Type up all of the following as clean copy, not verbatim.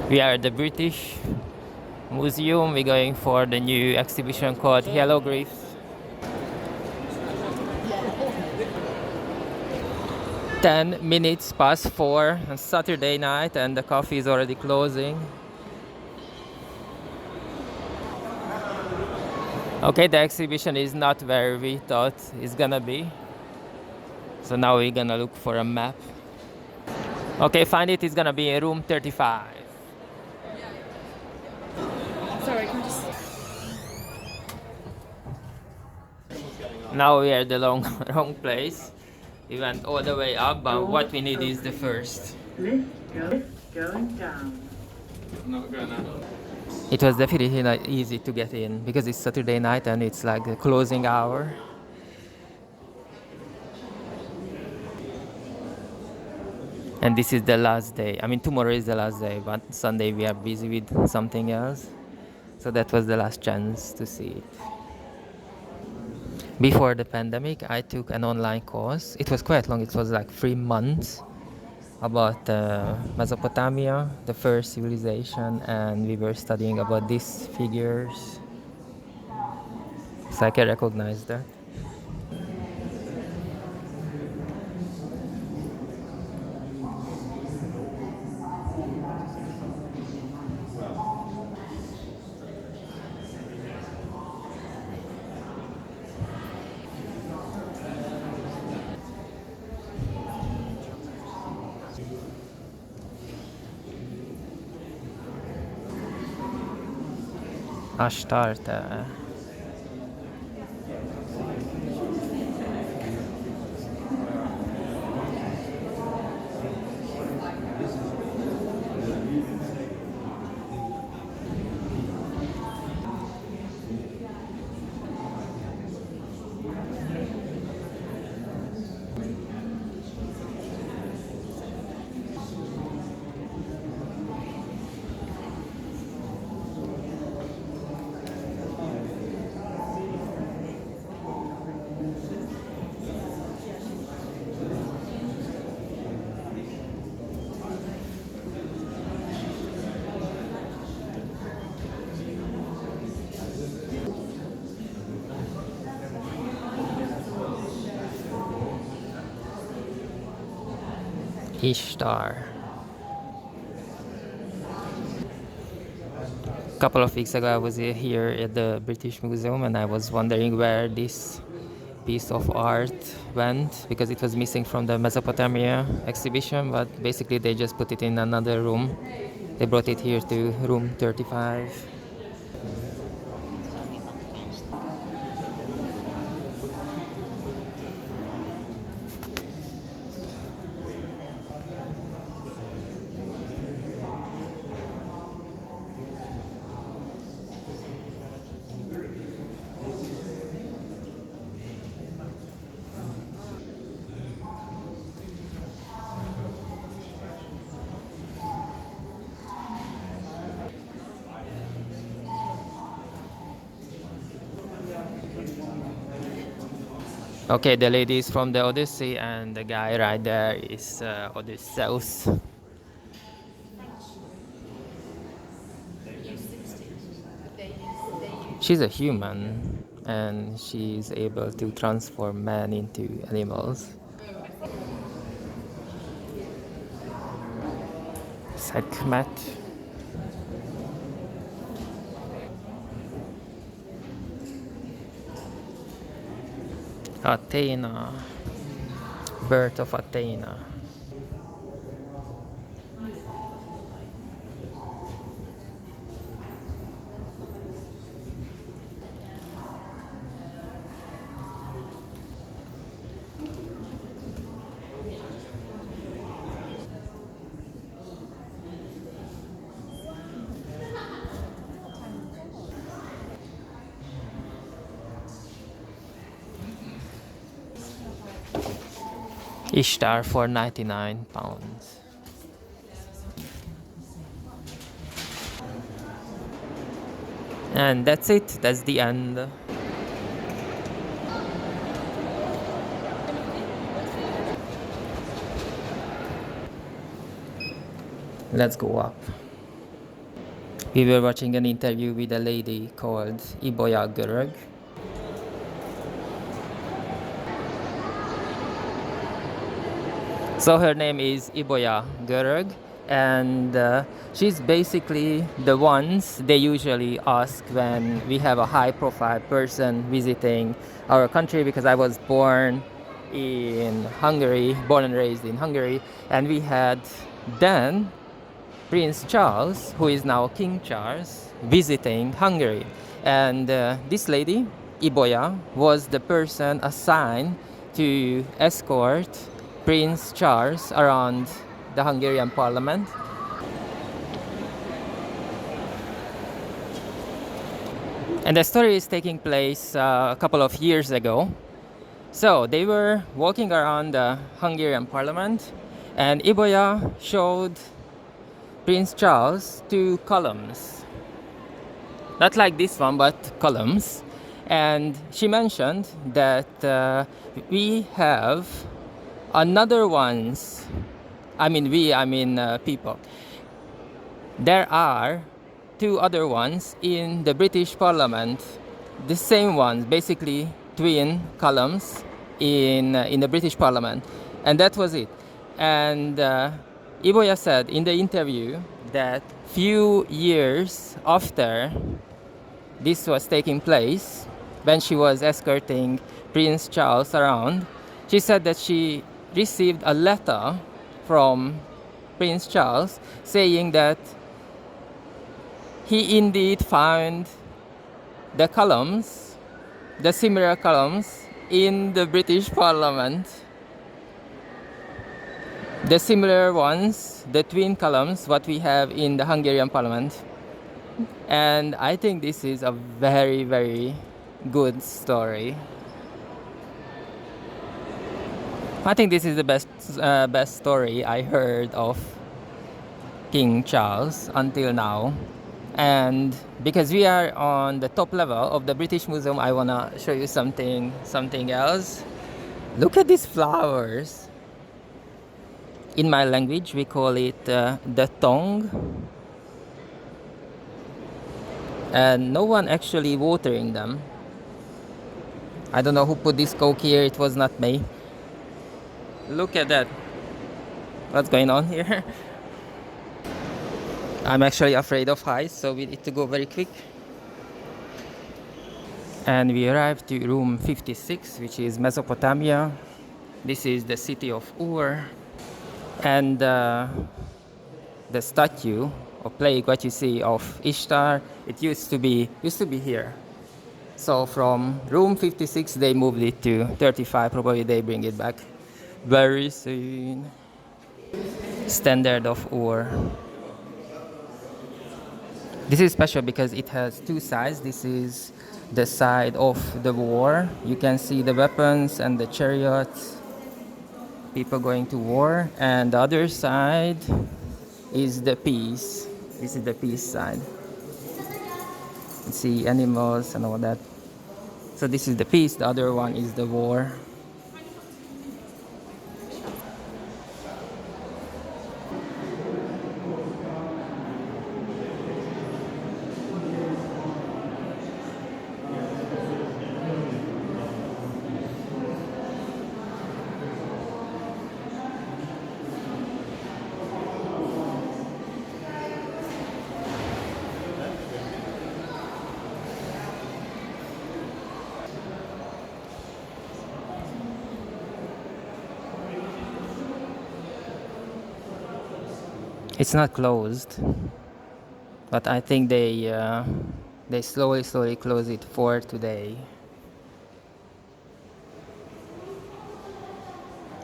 We are at the British Museum. We're going for the new exhibition called Hieroglyphs. 10 minutes past 4 on Saturday night, and the coffee is already closing. Okay, the exhibition is not where we thought it's gonna be. So now we're gonna look for a map. Okay, find it. It's gonna be in room 35. Sorry, can I just... Now we are at the wrong place. We went all the way up, but what we need is the first. Lift going down. It was definitely not easy to get in because it's Saturday night and it's like the closing hour. And this is the last day. I mean, tomorrow is the last day, but Sunday we are busy with something else. So that was the last chance to see it. Before the pandemic, I took an online course. It was quite long, it was like 3 months, about Mesopotamia, the first civilization, and we were studying about these figures. So I can recognize that. Astarte. Ishtar. A couple of weeks ago, I was here at the British Museum and I was wondering where this piece of art went because it was missing from the Mesopotamia exhibition, but basically they just put it in another room. They brought it here to room 35. Okay, the lady is from the Odyssey, and the guy right there is Odysseus. She's a human, and she's able to transform man into animals. Sekhmet. Athena. Birth of Athena. Ishtar for £99. And that's it, that's the end. Let's go up. We were watching an interview with a lady called Ibolya Görög. So her name is Ibolya Görög, and she's basically the ones they usually ask when we have a high-profile person visiting our country, because I was born in Hungary, born and raised in Hungary, and we had then Prince Charles, who is now King Charles, visiting Hungary. And this lady, Ibolya, was the person assigned to escort Prince Charles around the Hungarian parliament. And the story is taking place a couple of years ago. So they were walking around the Hungarian parliament, and Ibolya showed Prince Charles two columns. Not like this one, but columns. And she mentioned that we have another ones. I mean people. There are two other ones in the British Parliament, the same ones, basically twin columns in the British Parliament, and that was it. And Ibolya said in the interview that few years after this was taking place, when she was escorting Prince Charles around, she said that she received a letter from Prince Charles saying that he indeed found the columns, the similar columns in the British Parliament. The similar ones, the twin columns, what we have in the Hungarian Parliament. And I think this is a very, very good story. I think this is the best story I heard of King Charles until now. And because we are on the top level of the British Museum, I wanna show you something else. Look at these flowers. In my language, we call it the tong. And no one actually watering them. I don't know who put this coke here, it was not me. Look at that. What's going on here? I'm actually afraid of heights, so we need to go very quick. And we arrived to room 56, which is Mesopotamia. This is the city of Ur. And the statue or plaque, what you see of Ishtar, it used to be here. So from room 56 they moved it to 35. Probably they bring it back very soon. Standard of Ur. This is special because it has two sides. This is the side of the war. You can see the weapons and the chariots, people going to war, and the other side is the peace. This is the peace side. You see animals and all that. So this is the peace, the other one is the war. It's not closed, but I think they slowly close it for today.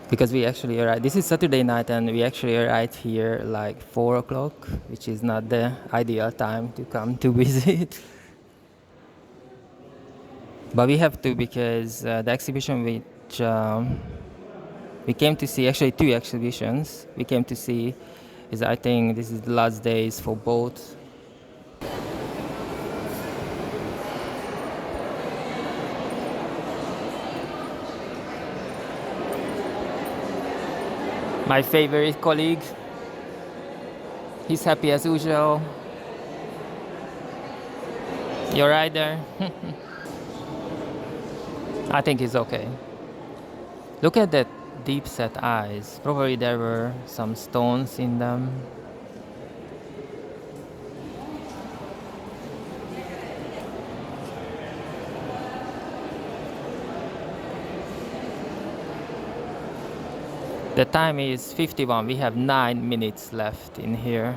Because we actually arrived, this is Saturday night, and we actually arrived here like 4 o'clock, which is not the ideal time to come to visit. But we have to, because the exhibition which we came to see, actually 2 exhibitions we came to see, is I think this is the last days for both. My favorite colleague, he's happy as usual. You're right there. I think it's okay. Look at that deep set eyes. Probably there were some stones in them. The time is 51. We have 9 minutes left in here.